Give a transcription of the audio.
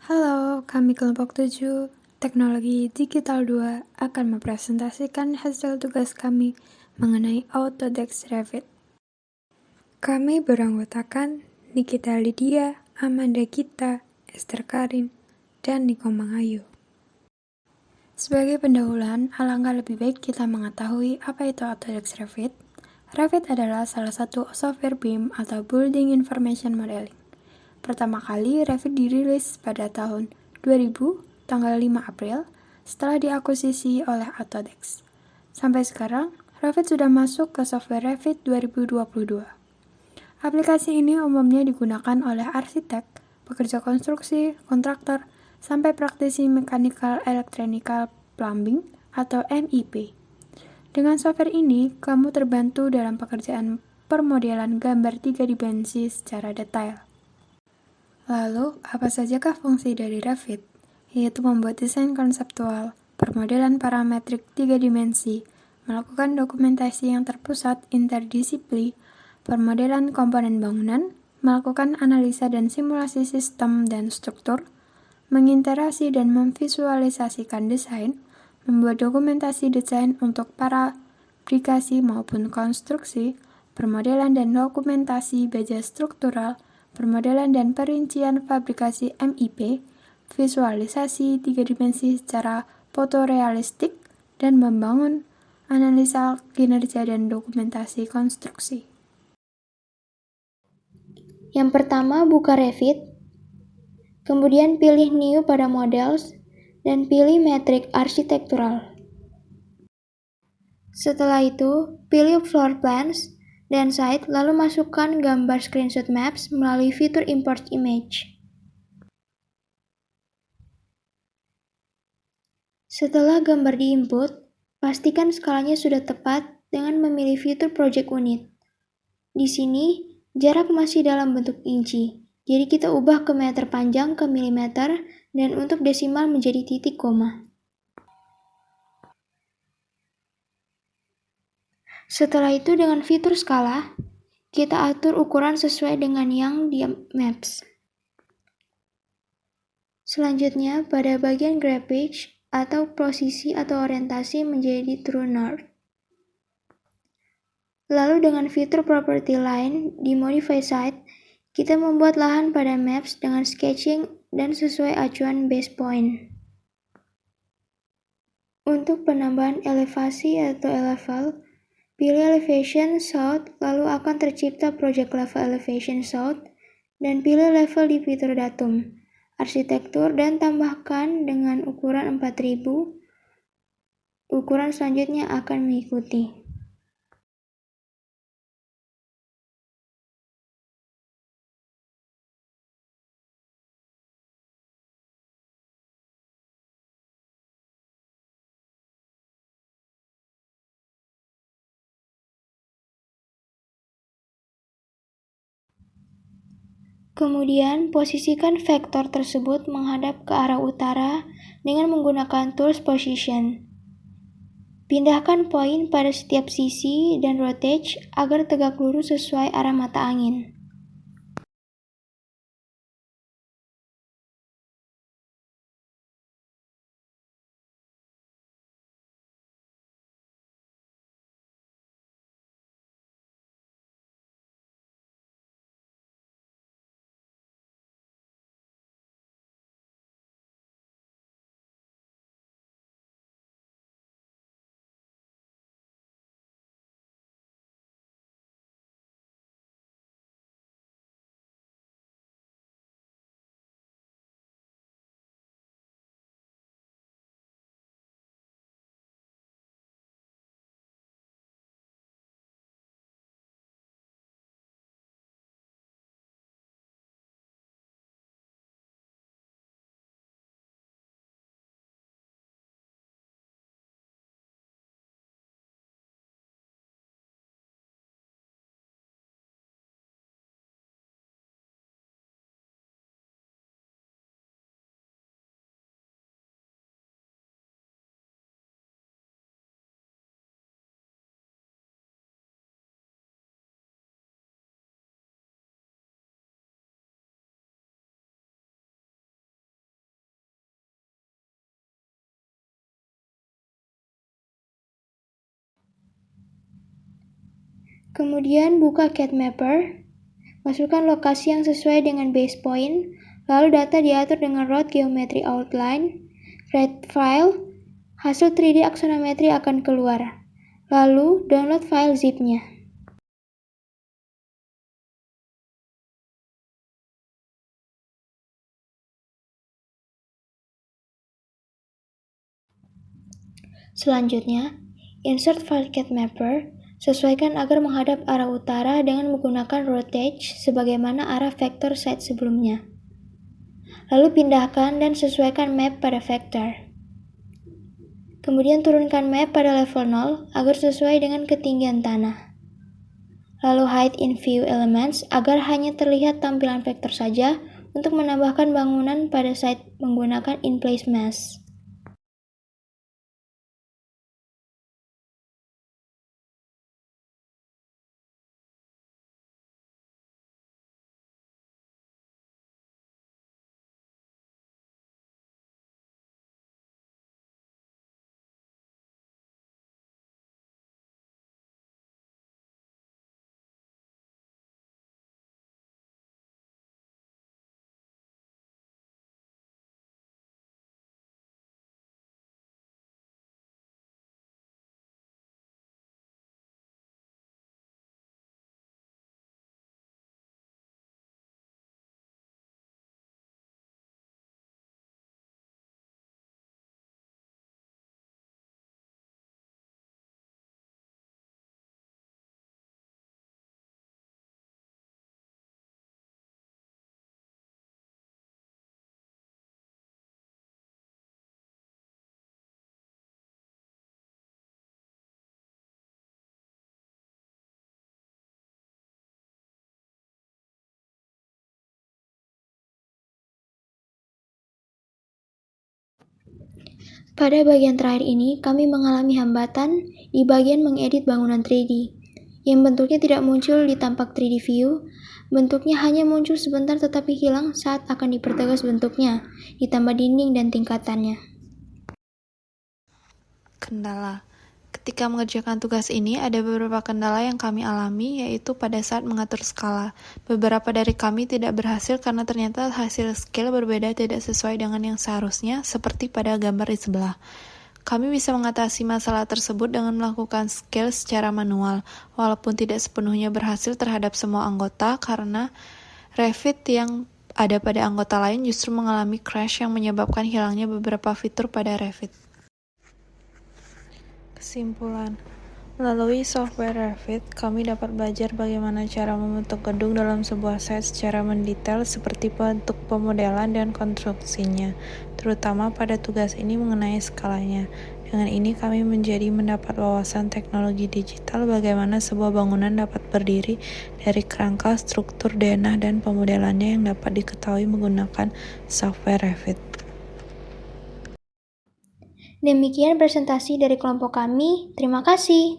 Halo, kami kelompok 7, Teknologi Digital 2 akan mempresentasikan hasil tugas kami mengenai Autodesk Revit. Kami beranggotakan Nikita Lydia, Amanda Gita, Esther Karin, dan Niko Mangayu. Sebagai pendahuluan, alangkah lebih baik kita mengetahui apa itu Autodesk Revit. Revit adalah salah satu software BIM atau Building Information Modeling. Pertama kali Revit dirilis pada tahun 2000, tanggal 5 April, setelah diakuisisi oleh Autodesk. Sampai sekarang, Revit sudah masuk ke software Revit 2022. Aplikasi ini umumnya digunakan oleh arsitek, pekerja konstruksi, kontraktor, sampai praktisi mechanical electrical plumbing atau MIP. Dengan software ini, kamu terbantu dalam pekerjaan permodelan gambar 3 dimensi secara detail. Lalu, apa sajakah fungsi dari Revit? Yaitu membuat desain konseptual, permodelan parametrik 3 dimensi, melakukan dokumentasi yang terpusat interdisiplin, permodelan komponen bangunan, melakukan analisa dan simulasi sistem dan struktur, mengintegrasi dan memvisualisasikan desain, membuat dokumentasi desain untuk para fabrikasi maupun konstruksi, permodelan dan dokumentasi baja struktural, permodelan dan perincian fabrikasi MIP, visualisasi 3 dimensi secara fotorealistik, dan membangun analisa kinerja dan dokumentasi konstruksi. Yang pertama, buka Revit, kemudian pilih New pada Models, dan pilih Metric Architectural. Setelah itu, pilih Floor Plans dan Site, lalu masukkan gambar Screenshot Maps melalui fitur Import Image. Setelah gambar diinput, pastikan skalanya sudah tepat dengan memilih fitur Project Unit. Di sini, jarak masih dalam bentuk inci, jadi kita ubah ke meter panjang ke milimeter dan untuk desimal menjadi titik koma. Setelah itu dengan fitur skala, kita atur ukuran sesuai dengan yang di Maps. Selanjutnya, pada bagian graphics atau posisi atau orientasi menjadi True North. Lalu dengan fitur Property Line di Modify Site, kita membuat lahan pada Maps dengan sketching dan sesuai acuan base point. Untuk penambahan elevasi atau level, pilih Elevation South, lalu akan tercipta Project Level Elevation South, dan pilih level di fitur datum, arsitektur, dan tambahkan dengan ukuran 4000. Ukuran selanjutnya akan mengikuti. Kemudian, posisikan vektor tersebut menghadap ke arah utara dengan menggunakan Tools Position. Pindahkan poin pada setiap sisi dan rotate agar tegak lurus sesuai arah mata angin. Kemudian buka CAD Mapper, masukkan lokasi yang sesuai dengan base point, lalu data diatur dengan road geometry outline, create file, hasil 3D aksonometri akan keluar. Lalu download file zip-nya. Selanjutnya, insert file CAD Mapper, sesuaikan agar menghadap arah utara dengan menggunakan rotate sebagaimana arah vektor site sebelumnya. Lalu pindahkan dan sesuaikan map pada vektor. Kemudian turunkan map pada level 0 agar sesuai dengan ketinggian tanah. Lalu hide in view elements agar hanya terlihat tampilan vektor saja untuk menambahkan bangunan pada site menggunakan in place mesh. Pada bagian terakhir ini, kami mengalami hambatan di bagian mengedit bangunan 3D, yang bentuknya tidak muncul di tampak 3D view, bentuknya hanya muncul sebentar tetapi hilang saat akan dipertegas bentuknya, ditambah dinding dan tingkatannya. Kendala. Ketika mengerjakan tugas ini, ada beberapa kendala yang kami alami, yaitu pada saat mengatur skala. Beberapa dari kami tidak berhasil karena ternyata hasil scale berbeda tidak sesuai dengan yang seharusnya, seperti pada gambar di sebelah. Kami bisa mengatasi masalah tersebut dengan melakukan scale secara manual, walaupun tidak sepenuhnya berhasil terhadap semua anggota, karena Revit yang ada pada anggota lain justru mengalami crash yang menyebabkan hilangnya beberapa fitur pada Revit. Kesimpulan, melalui software Revit, kami dapat belajar bagaimana cara membentuk gedung dalam sebuah site secara mendetail seperti bentuk pemodelan dan konstruksinya, terutama pada tugas ini mengenai skalanya. Dengan ini kami mendapat wawasan teknologi digital bagaimana sebuah bangunan dapat berdiri dari kerangka, struktur, denah, dan pemodelannya yang dapat diketahui menggunakan software Revit. Demikian presentasi dari kelompok kami. Terima kasih.